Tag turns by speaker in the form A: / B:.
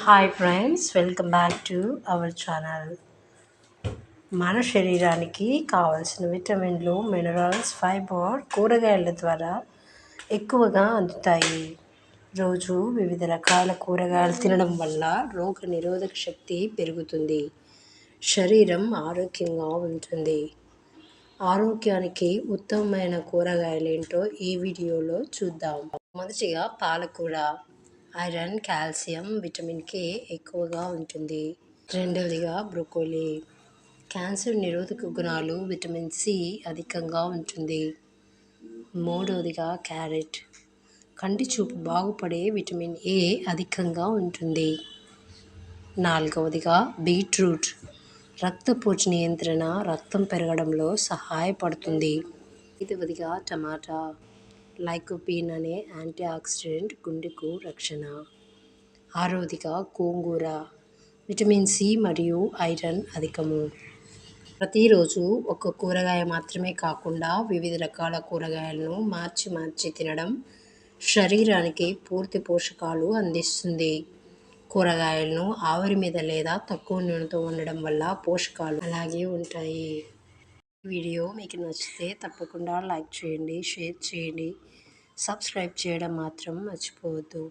A: Hi friends, welcome back to our channel. మన శరీరానికి కావలసిన విటమిన్లు, మినరల్స్, ఫైబర్ కూరగాయల ద్వారా ఎక్కువగా అందుతాయి. రోజు వివిధ రకాల కూరగాయలు తినడం వల్ల రోగ నిరోధక శక్తి పెరుగుతుంది, శరీరం ఆరోగ్యంగా ఉంటుంది. ఆరోగ్యానికి ఉత్తమమైన కూరగాయలు ఏంటో ఈ వీడియోలో చూద్దాం. మొదటిగా పాలకూర. ఐరన్, కాల్షియం, విటమిన్ కే ఎక్కువగా ఉంటుంది. రెండవదిగా బ్రోకోలీ. క్యాన్సర్ నిరోధక గుణాలు, విటమిన్ సి అధికంగా ఉంటుంది. మూడవదిగా క్యారెట్. కంటి చూపు బాగుపడే విటమిన్ ఏ అధికంగా ఉంటుంది. నాలుగవదిగా బీట్రూట్. రక్తపోటు నియంత్రణ, రక్తం పెరగడంలో సహాయపడుతుంది. ఐదవదిగా టమాటా. లైకోపీన్ అనే యాంటీ ఆక్సిడెంట్, గుండెకు రక్షణ. ఆరవదిగా గోంగూర. విటమిన్ సి మరియు ఐరన్ అధికము. ప్రతిరోజు ఒక కూరగాయ మాత్రమే కాకుండా వివిధ రకాల కూరగాయలను మార్చి తినడం శరీరానికి పూర్తి పోషకాలు అందిస్తుంది. కూరగాయలను ఆవిరి మీద లేదా తక్కువ నూనెతో వండడం వల్ల పోషకాలు అలాగే ఉంటాయి. వీడియో మీకు నచ్చితే తప్పకుండా లైక్ చేయండి, షేర్ చేయండి, సబ్స్క్రైబ్ చేయడం మాత్రం మర్చిపోవద్దు.